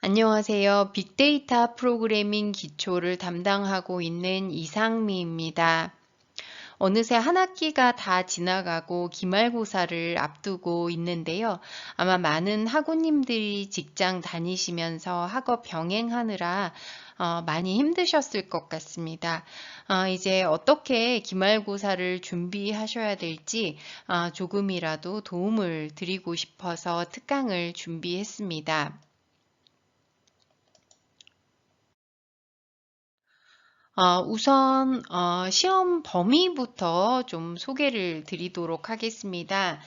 안녕하세요. 빅데이터 프로그래밍 기초를 담당하고 있는 이상미입니다. 어느새 한 학기가 다 지나가고 기말고사를 앞두고 있는데요. 아마 많은 학우님들이 직장 다니시면서 학업 병행하느라 많이 힘드셨을 것 같습니다. 이제 어떻게 기말고사를 준비하셔야 될지 조금이라도 도움을 드리고 싶어서 특강을 준비했습니다. 우선 시험 범위부터 좀 소개를 드리도록 하겠습니다.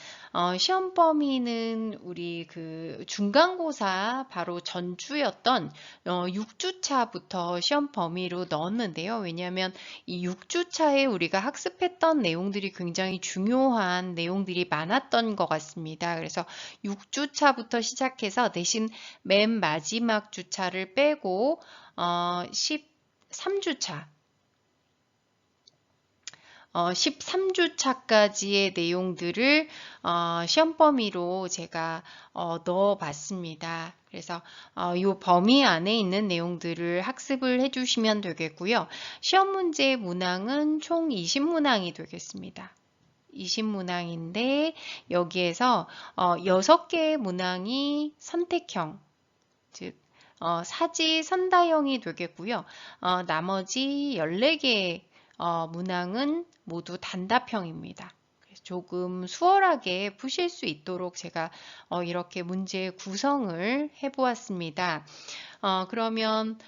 시험 범위는 우리 그 중간고사 바로 전주였던 6주차부터 시험 범위로 넣었는데요. 왜냐하면 이 6주차에 우리가 학습했던 내용들이 굉장히 중요한 내용들이 많았던 것 같습니다. 그래서 6주차부터 시작해서 대신 맨 마지막 주차를 빼고 13주차 13주차까지의 내용들을 시험 범위로 제가 넣어봤습니다. 그래서 이 범위 안에 있는 내용들을 학습을 해주시면 되겠고요. 시험 문제 문항은 총 20문항이 되겠습니다. 20문항인데 여기에서 6개의 문항이 선택형, 즉 사지선다형이 되겠고요. 나머지 14개의 문항은 모두 단답형입니다. 조금 수월하게 푸실 수 있도록 제가 이렇게 문제 구성을 해보았습니다. 그러면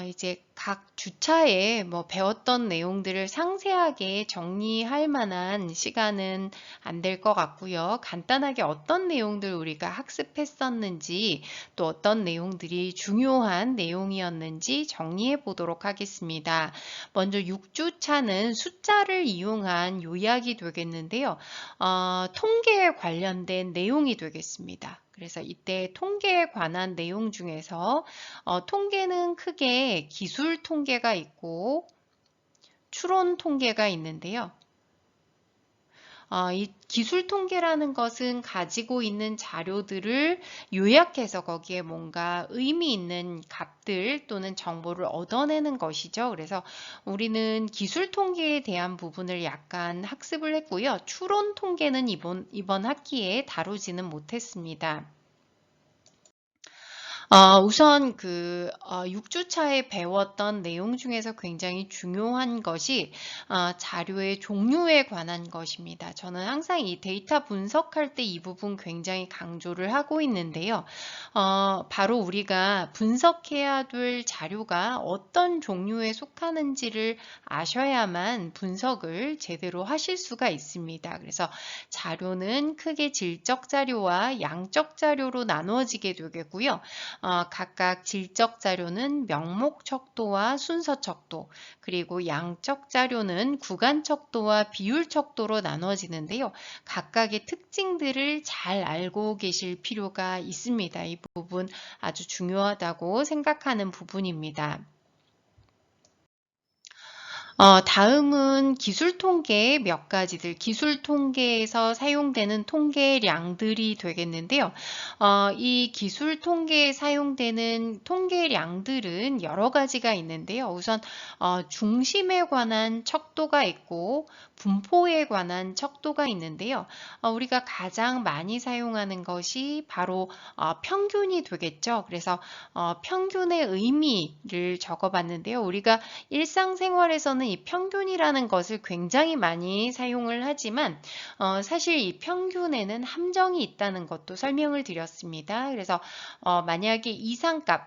이제 각 주차에 뭐 배웠던 내용들을 상세하게 정리할 만한 시간은 안 될 것 같고요. 간단하게 어떤 내용들 우리가 학습했었는지 또 어떤 내용들이 중요한 내용이었는지 정리해 보도록 하겠습니다. 먼저 6주차는 숫자를 이용한 요약이 되겠는데요. 통계에 관련된 내용이 되겠습니다. 그래서 이때 통계에 관한 내용 중에서 통계는 크게 기술 통계가 있고 추론 통계가 있는데요. 이 기술 통계라는 것은 가지고 있는 자료들을 요약해서 거기에 뭔가 의미 있는 값들 또는 정보를 얻어내는 것이죠. 그래서 우리는 기술 통계에 대한 부분을 약간 학습을 했고요. 추론 통계는 이번 학기에 다루지는 못했습니다. 우선 그 6주차에 배웠던 내용 중에서 굉장히 중요한 것이 자료의 종류에 관한 것입니다. 저는 항상 이 데이터 분석할 때 이 부분 굉장히 강조를 하고 있는데요. 바로 우리가 분석해야 될 자료가 어떤 종류에 속하는지를 아셔야만 분석을 제대로 하실 수가 있습니다. 그래서 자료는 크게 질적 자료와 양적 자료로 나누어지게 되겠고요. 각각 질적 자료는 명목 척도와 순서 척도, 그리고 양적 자료는 구간 척도와 비율 척도로 나눠지는데요. 각각의 특징들을 잘 알고 계실 필요가 있습니다. 이 부분 아주 중요하다고 생각하는 부분입니다. 다음은 기술 통계 몇 가지들, 기술 통계에서 사용되는 통계량들이 되겠는데요. 이 기술 통계에 사용되는 통계량들은 여러 가지가 있는데요. 우선 중심에 관한 척도가 있고 분포에 관한 척도가 있는데요. 우리가 가장 많이 사용하는 것이 바로 평균이 되겠죠. 그래서 평균의 의미를 적어봤는데요. 우리가 일상생활에서는 이 평균이라는 것을 굉장히 많이 사용을 하지만 사실 이 평균에는 함정이 있다는 것도 설명을 드렸습니다. 그래서 만약에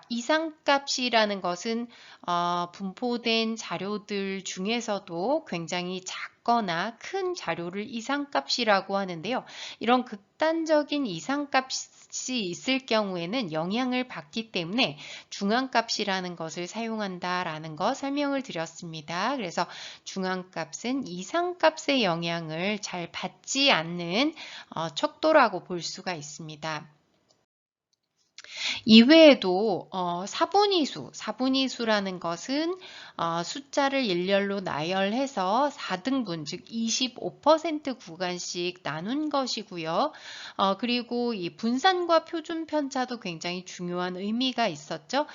이상값이라는 것은 분포된 자료들 중에서도 굉장히 작거나 큰 자료를 이상값이라고 하는데요. 이런 극단적인 이상값이 있을 경우에는 영향을 받기 때문에 중앙값이라는 것을 사용한다라는 거 설명을 드렸습니다. 그래서 중앙값은 이상값의 영향을 잘 받지 않는 척도라고 볼 수가 있습니다. 이외에도 사분위수라는 것은 숫자를 일렬로 나열해서 4등분, 즉 25% 구간씩 나눈 것이고요. 그리고 이 분산과 표준 편차도 굉장히 중요한 의미가 있었죠.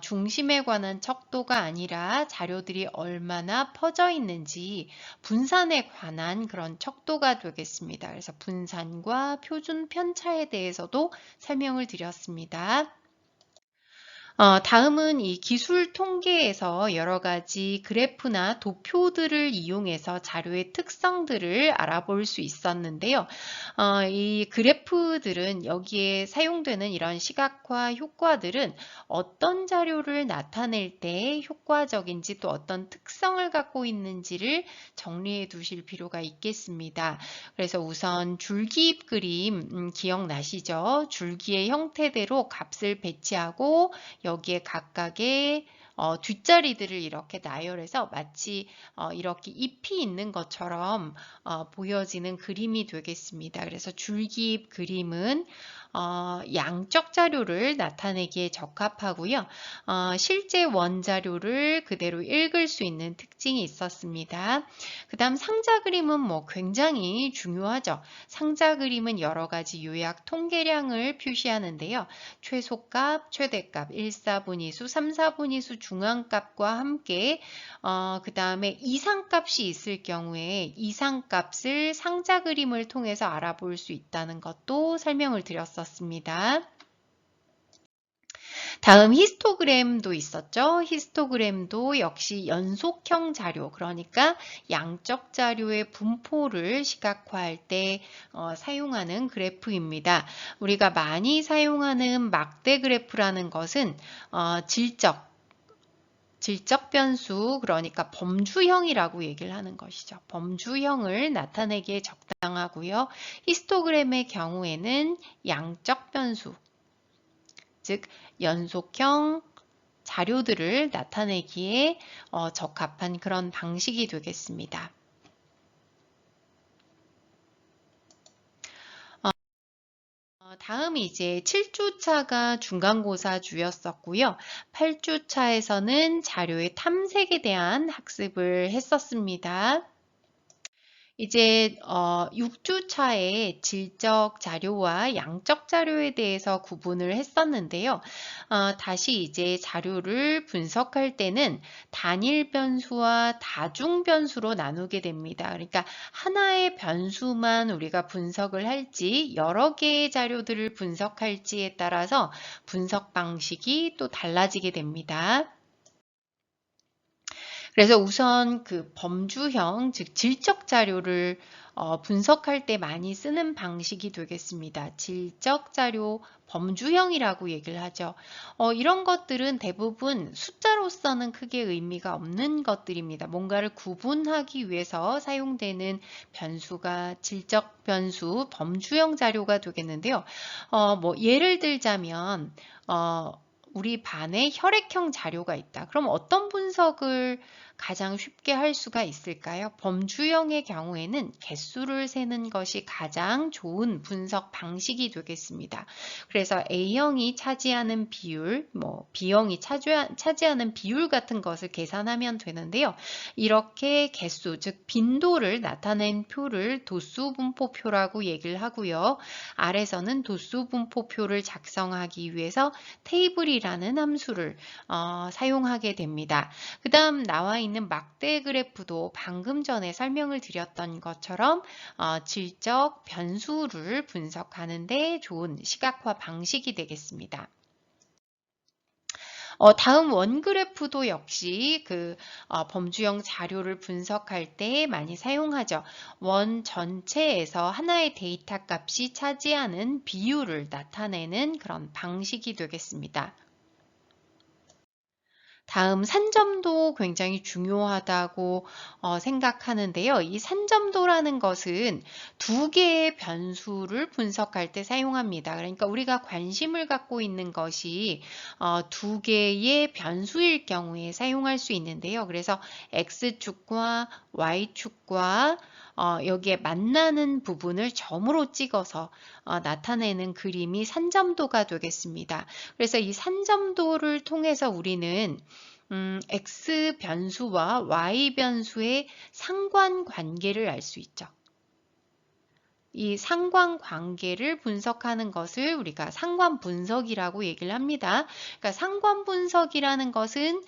중심에 관한 척도가 아니라 자료들이 얼마나 퍼져 있는지 분산에 관한 그런 척도가 되겠습니다. 그래서 분산과 표준 편차에 대해서도 설명을 드렸습니다. 다음은 이 기술 통계에서 여러 가지 그래프나 도표들을 이용해서 자료의 특성들을 알아볼 수 있었는데요. 이 그래프들은 여기에 사용되는 이런 시각화 효과들은 어떤 자료를 나타낼 때 효과적인지 또 어떤 특성을 갖고 있는지를 정리해 두실 필요가 있겠습니다. 그래서 우선 줄기입 그림 기억나시죠? 줄기의 형태대로 값을 배치하고 여기에 각각의 뒷자리들을 이렇게 나열해서 마치 이렇게 잎이 있는 것처럼 보여지는 그림이 되겠습니다. 그래서 줄기잎 그림은 양적 자료를 나타내기에 적합하고요. 실제 원자료를 그대로 읽을 수 있는 특징이 있었습니다. 그 다음 상자 그림은 굉장히 중요하죠. 상자 그림은 여러 가지 요약 통계량을 표시하는데요. 최소값, 최대값, 1사분위수, 3사분위수 중앙값과 함께 그 다음에 이상값이 있을 경우에 이상값을 상자 그림을 통해서 알아볼 수 있다는 것도 설명을 드렸었습니다. 다음 히스토그램도 있었죠. 히스토그램도 역시 연속형 자료, 그러니까 양적 자료의 분포를 시각화할 때 사용하는 그래프입니다. 우리가 많이 사용하는 막대 그래프라는 것은 질적 변수, 그러니까 범주형이라고 얘기를 하는 것이죠. 범주형을 나타내기에 적당하고요. 히스토그램의 경우에는 양적 변수, 즉 연속형 자료들을 나타내기에 적합한 그런 방식이 되겠습니다. 다음이 이제 7주차가 중간고사주였었고요. 8주차에서는 자료의 탐색에 대한 학습을 했었습니다. 이제 6주차에 질적 자료와 양적 자료에 대해서 구분을 했었는데요. 다시 이제 자료를 분석할 때는 단일 변수와 다중 변수로 나누게 됩니다. 그러니까 하나의 변수만 우리가 분석을 할지 여러 개의 자료들을 분석할지에 따라서 분석 방식이 또 달라지게 됩니다. 그래서 우선 그 범주형, 즉 질적 자료를 분석할 때 많이 쓰는 방식이 되겠습니다. 질적 자료 범주형이라고 얘기를 하죠. 이런 것들은 대부분 숫자로서는 크게 의미가 없는 것들입니다. 뭔가를 구분하기 위해서 사용되는 변수가 질적 변수, 범주형 자료가 되겠는데요. 예를 들자면 우리 반에 혈액형 자료가 있다. 그럼 어떤 분석을 가장 쉽게 할 수가 있을까요? 범주형의 경우에는 개수를 세는 것이 가장 좋은 분석 방식이 되겠습니다. 그래서 A형이 차지하는 비율, B형이 차지하는 비율 같은 것을 계산하면 되는데요. 이렇게 개수, 즉 빈도를 나타낸 표를 도수분포표라고 얘기를 하고요. 아래서는 도수분포표를 작성하기 위해서 테이블이라는 함수를 사용하게 됩니다. 그 다음 나와 있는 막대 그래프도 방금 전에 설명을 드렸던 것처럼 질적 변수를 분석하는 데 좋은 시각화 방식이 되겠습니다. 다음 원그래프도 역시 그 범주형 자료를 분석할 때 많이 사용하죠. 원 전체에서 하나의 데이터 값이 차지하는 비율을 나타내는 그런 방식이 되겠습니다. 다음 산점도 굉장히 중요하다고 생각하는데요. 이 산점도라는 것은 두 개의 변수를 분석할 때 사용합니다. 그러니까 우리가 관심을 갖고 있는 것이 두 개의 변수일 경우에 사용할 수 있는데요. 그래서 X축과 Y축과 여기에 만나는 부분을 점으로 찍어서 나타내는 그림이 산점도가 되겠습니다. 그래서 이 산점도를 통해서 우리는 x 변수와 y 변수의 상관관계를 알 수 있죠. 이 상관관계를 분석하는 것을 우리가 상관분석이라고 얘기를 합니다. 그러니까 상관분석이라는 것은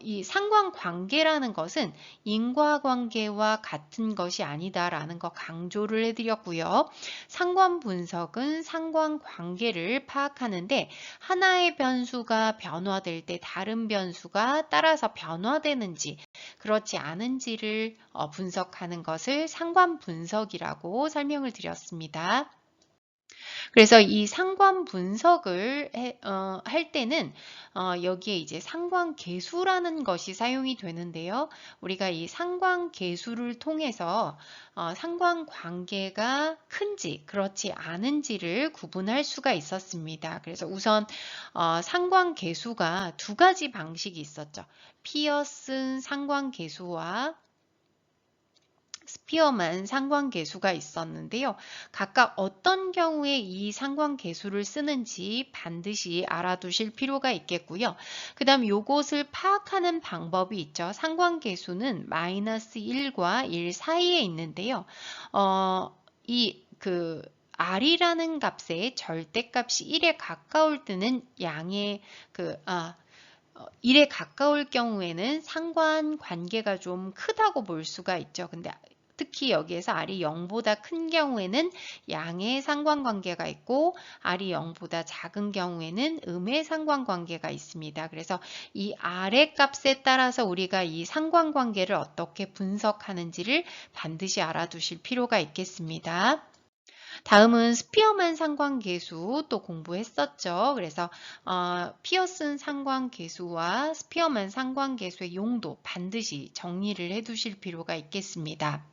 이 상관관계라는 것은 인과관계와 같은 것이 아니다라는 거 강조를 해드렸고요. 상관분석은 상관관계를 파악하는데 하나의 변수가 변화될 때 다른 변수가 따라서 변화되는지 그렇지 않은지를 분석하는 것을 상관분석이라고 설명을 드렸습니다. 그래서 이 상관 분석을 할 때는 여기에 이제 상관계수라는 것이 사용이 되는데요. 우리가 이 상관계수를 통해서 상관관계가 큰지 그렇지 않은지를 구분할 수가 있었습니다. 그래서 우선 상관계수가 두 가지 방식이 있었죠. 피어슨 상관계수와 스피어만 상관계수가 있었는데요. 각각 어떤 경우에 이 상관계수를 쓰는지 반드시 알아두실 필요가 있겠고요. 그 다음 요것을 파악하는 방법이 있죠. 상관계수는 -1과 1 사이에 있는데요. R이라는 값의 절대값이 1에 가까울 때는 1에 가까울 경우에는 상관관계가 좀 크다고 볼 수가 있죠. 근데 특히 여기에서 R이 0보다 큰 경우에는 양의 상관관계가 있고 R이 0보다 작은 경우에는 음의 상관관계가 있습니다. 그래서 이 R의 값에 따라서 우리가 이 상관관계를 어떻게 분석하는지를 반드시 알아두실 필요가 있겠습니다. 다음은 스피어만 상관계수 또 공부했었죠. 그래서 피어슨 상관계수와 스피어만 상관계수의 용도 반드시 정리를 해두실 필요가 있겠습니다.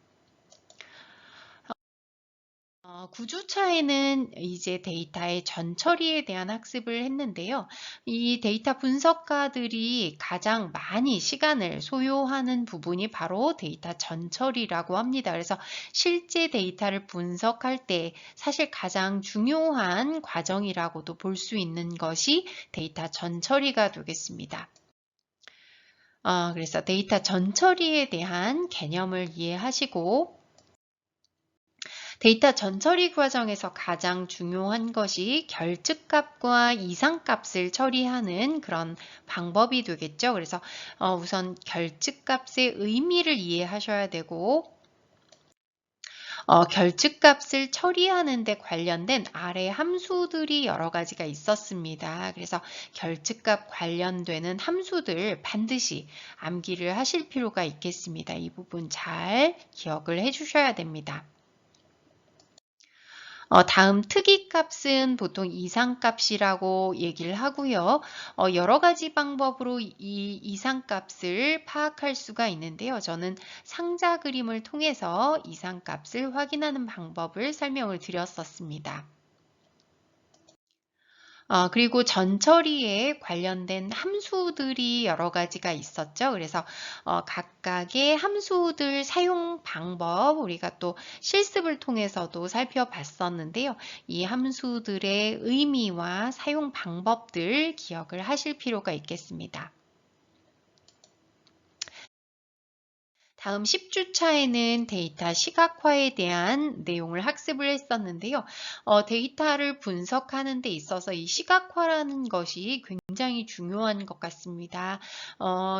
9주차에는 이제 데이터의 전처리에 대한 학습을 했는데요. 이 데이터 분석가들이 가장 많이 시간을 소요하는 부분이 바로 데이터 전처리라고 합니다. 그래서 실제 데이터를 분석할 때 사실 가장 중요한 과정이라고도 볼 수 있는 것이 데이터 전처리가 되겠습니다. 그래서 데이터 전처리에 대한 개념을 이해하시고 데이터 전처리 과정에서 가장 중요한 것이 결측값과 이상값을 처리하는 그런 방법이 되겠죠. 그래서 우선 결측값의 의미를 이해하셔야 되고 결측값을 처리하는 데 관련된 아래 함수들이 여러 가지가 있었습니다. 그래서 결측값 관련되는 함수들 반드시 암기를 하실 필요가 있겠습니다. 이 부분 잘 기억을 해주셔야 됩니다. 다음 특이값은 보통 이상값이라고 얘기를 하고요. 여러 가지 방법으로 이 이상값을 파악할 수가 있는데요. 저는 상자 그림을 통해서 이상값을 확인하는 방법을 설명을 드렸었습니다. 그리고 전처리에 관련된 함수들이 여러 가지가 있었죠. 그래서 각각의 함수들 사용 방법 우리가 또 실습을 통해서도 살펴봤었는데요. 이 함수들의 의미와 사용 방법들 기억을 하실 필요가 있겠습니다. 다음 10주차에는 데이터 시각화에 대한 내용을 학습을 했었는데요. 데이터를 분석하는 데 있어서 이 시각화라는 것이 굉장히 중요한 것 같습니다.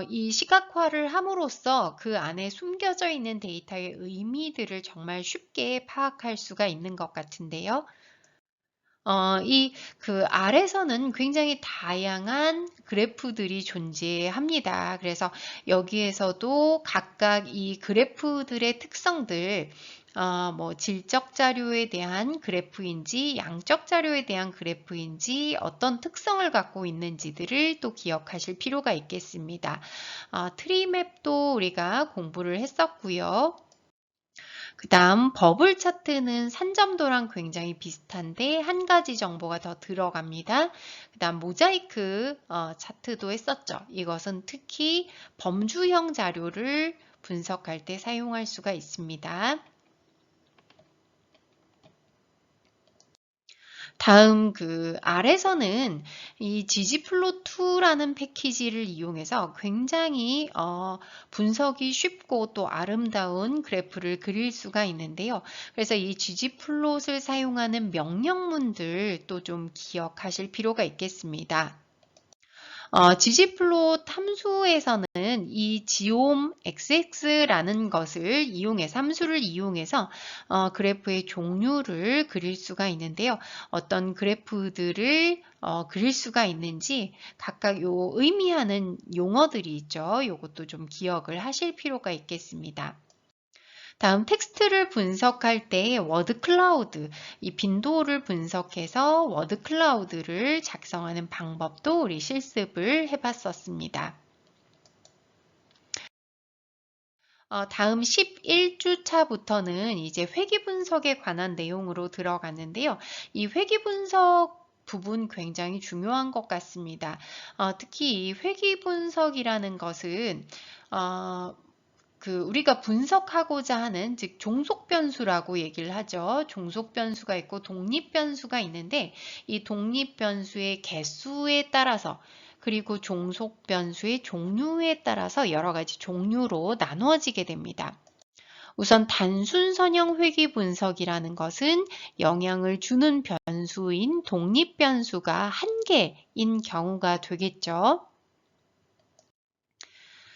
이 시각화를 함으로써 그 안에 숨겨져 있는 데이터의 의미들을 정말 쉽게 파악할 수가 있는 것 같은데요. 그 아래서는 굉장히 다양한 그래프들이 존재합니다. 그래서 여기에서도 각각 이 그래프들의 특성들, 뭐 질적 자료에 대한 그래프인지 양적 자료에 대한 그래프인지 어떤 특성을 갖고 있는지들을 또 기억하실 필요가 있겠습니다. 트리맵도 우리가 공부를 했었고요. 그 다음 버블 차트는 산점도랑 굉장히 비슷한데 한 가지 정보가 더 들어갑니다. 그 다음 모자이크 차트도 했었죠. 이것은 특히 범주형 자료를 분석할 때 사용할 수가 있습니다. 다음 아래서는 이 ggplot2라는 패키지를 이용해서 굉장히 분석이 쉽고 또 아름다운 그래프를 그릴 수가 있는데요. 그래서 이 ggplot을 사용하는 명령문들 또 좀 기억하실 필요가 있겠습니다. ggplot 함수에서는 이 geom xx라는 것을 이용해서 함수를 이용해서 그래프의 종류를 그릴 수가 있는데요. 어떤 그래프들을 그릴 수가 있는지 각각 요 의미하는 용어들이 있죠. 요것도 좀 기억을 하실 필요가 있겠습니다. 다음 텍스트를 분석할 때 워드 클라우드, 이 빈도를 분석해서 워드 클라우드를 작성하는 방법도 우리 실습을 해봤었습니다. 다음 11주차부터는 이제 회귀 분석에 관한 내용으로 들어갔는데요. 이 회귀 분석 부분 굉장히 중요한 것 같습니다. 특히 이 회귀 분석이라는 것은 우리가 분석하고자 하는 즉 종속 변수라고 얘기를 하죠. 종속 변수가 있고 독립 변수가 있는데 이 독립 변수의 개수에 따라서 그리고 종속 변수의 종류에 따라서 여러 가지 종류로 나누어지게 됩니다. 우선 단순 선형 회귀 분석이라는 것은 영향을 주는 변수인 독립 변수가 한 개인 경우가 되겠죠.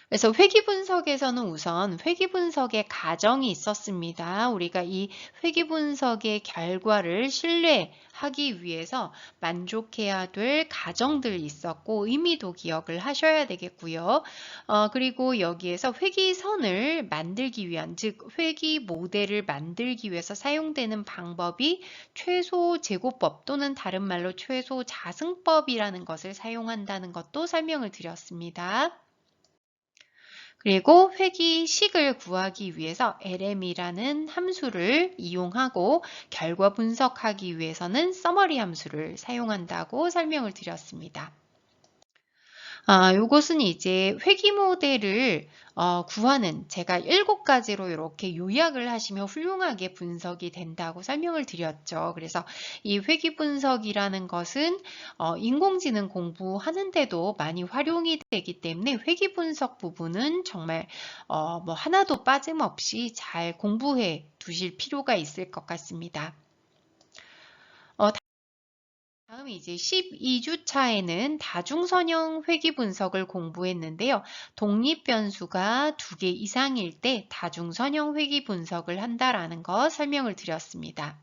그래서 회귀 분석에서는 우선 회귀 분석의 가정이 있었습니다. 우리가 이 회귀 분석의 결과를 신뢰하기 위해서 만족해야 될 가정들이 있었고 의미도 기억을 하셔야 되겠고요. 그리고 여기에서 회귀선을 만들기 위한 즉 회귀 모델을 만들기 위해서 사용되는 방법이 최소 제곱법 또는 다른 말로 최소 자승법이라는 것을 사용한다는 것도 설명을 드렸습니다. 그리고 회귀식을 구하기 위해서 lm이라는 함수를 이용하고 결과 분석하기 위해서는 summary 함수를 사용한다고 설명을 드렸습니다. 요것은 이제 회귀 모델을 구하는 제가 7가지로 이렇게 요약을 하시면 훌륭하게 분석이 된다고 설명을 드렸죠. 그래서 이 회귀 분석이라는 것은 인공지능 공부하는데도 많이 활용이 되기 때문에 회귀 분석 부분은 정말 뭐 하나도 빠짐없이 잘 공부해 두실 필요가 있을 것 같습니다. 다음 이제 12주차에는 다중선형 회귀 분석을 공부했는데요. 독립 변수가 2개 이상일 때 다중선형 회귀 분석을 한다라는 거 설명을 드렸습니다.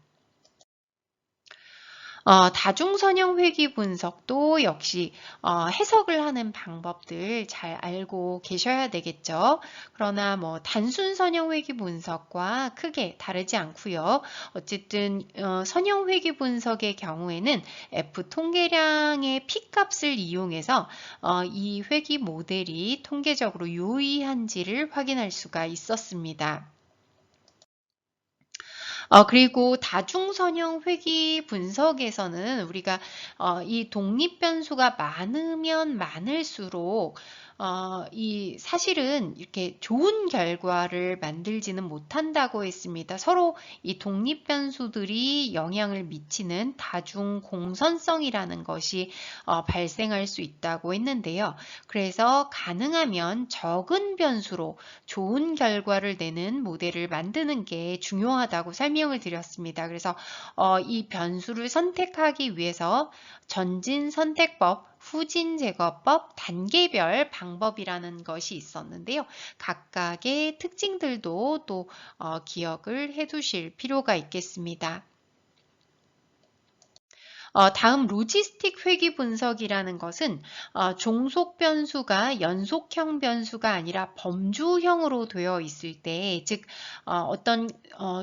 다중선형 회귀 분석도 역시 해석을 하는 방법들 잘 알고 계셔야 되겠죠. 그러나 뭐 단순 선형 회귀 분석과 크게 다르지 않고요. 어쨌든 선형 회귀 분석의 경우에는 F 통계량의 P값을 이용해서 이 회귀 모델이 통계적으로 유의한지를 확인할 수가 있었습니다. 그리고 다중선형 회귀 분석에서는 우리가 이 독립 변수가 많으면 많을수록 이 사실은 이렇게 좋은 결과를 만들지는 못한다고 했습니다. 서로 이 독립 변수들이 영향을 미치는 다중 공선성이라는 것이 발생할 수 있다고 했는데요. 그래서 가능하면 적은 변수로 좋은 결과를 내는 모델을 만드는 게 중요하다고 설명을 드렸습니다. 그래서 이 변수를 선택하기 위해서 전진 선택법, 후진 제거법, 단계별 방법이라는 것이 있었는데요. 각각의 특징들도 또 기억을 해 두실 필요가 있겠습니다. 다음 로지스틱 회귀 분석이라는 것은 종속 변수가 연속형 변수가 아니라 범주형으로 되어 있을 때, 즉 어떤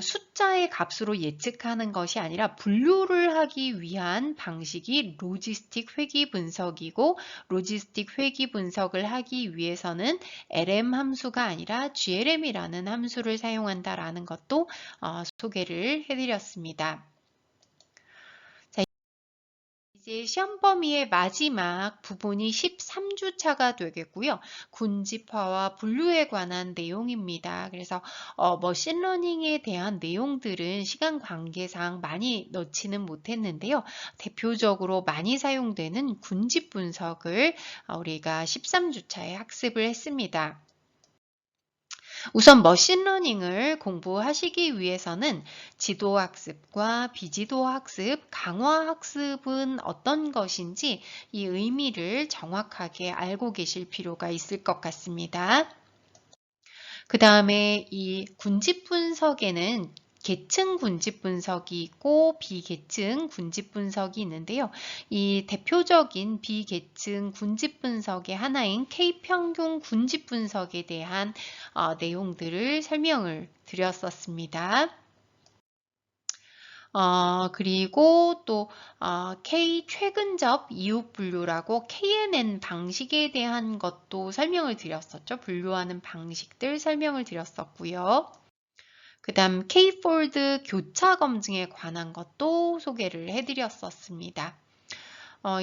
숫자의 값으로 예측하는 것이 아니라 분류를 하기 위한 방식이 로지스틱 회귀 분석이고, 로지스틱 회귀 분석을 하기 위해서는 LM 함수가 아니라 GLM이라는 함수를 사용한다라는 것도 소개를 해드렸습니다. 이제 시험 범위의 마지막 부분이 13주차가 되겠고요. 군집화와 분류에 관한 내용입니다. 그래서 머신러닝에 대한 내용들은 시간 관계상 많이 넣지는 못했는데요. 대표적으로 많이 사용되는 군집 분석을 우리가 13주차에 학습을 했습니다. 우선 머신러닝을 공부하시기 위해서는 지도학습과 비지도학습, 강화학습은 어떤 것인지 이 의미를 정확하게 알고 계실 필요가 있을 것 같습니다. 그 다음에 이 군집 분석에는 계층 군집 분석이 있고 비계층 군집 분석이 있는데요. 이 대표적인 비계층 군집 분석의 하나인 K평균 군집 분석에 대한 내용들을 설명을 드렸었습니다. 그리고 또 K 최근접 이웃 분류라고 KNN 방식에 대한 것도 설명을 드렸었죠. 분류하는 방식들 설명을 드렸었고요. 그 다음 K-폴드 교차 검증에 관한 것도 소개를 해드렸었습니다.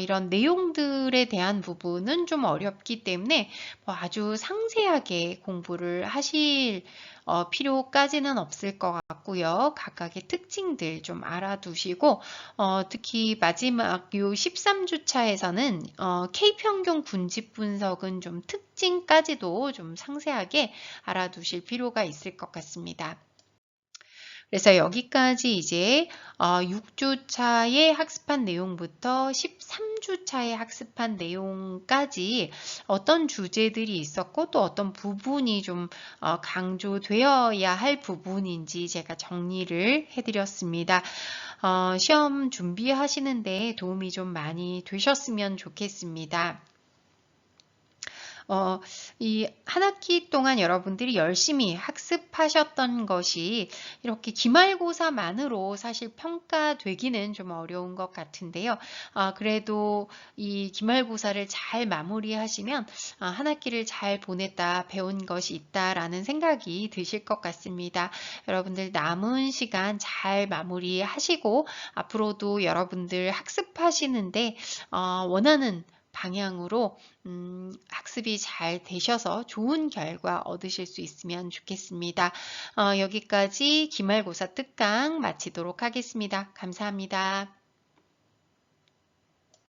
이런 내용들에 대한 부분은 좀 어렵기 때문에 뭐 아주 상세하게 공부를 하실 필요까지는 없을 것 같고요. 각각의 특징들 좀 알아두시고 특히 마지막 요 13주차에서는 K평균 군집 분석은 좀 특징까지도 좀 상세하게 알아두실 필요가 있을 것 같습니다. 그래서 여기까지 이제 6주차에 학습한 내용부터 13주차에 학습한 내용까지 어떤 주제들이 있었고 또 어떤 부분이 좀 강조되어야 할 부분인지 제가 정리를 해드렸습니다. 시험 준비하시는데 도움이 좀 많이 되셨으면 좋겠습니다. 이 한 학기 동안 여러분들이 열심히 학습하셨던 것이 이렇게 기말고사만으로 사실 평가되기는 좀 어려운 것 같은데요. 그래도 이 기말고사를 잘 마무리하시면 한 학기를 잘 보냈다, 배운 것이 있다라는 생각이 드실 것 같습니다. 여러분들 남은 시간 잘 마무리하시고 앞으로도 여러분들 학습하시는데 원하는 방향으로 학습이 잘 되셔서 좋은 결과 얻으실 수 있으면 좋겠습니다. 여기까지 기말고사 특강 마치도록 하겠습니다. 감사합니다.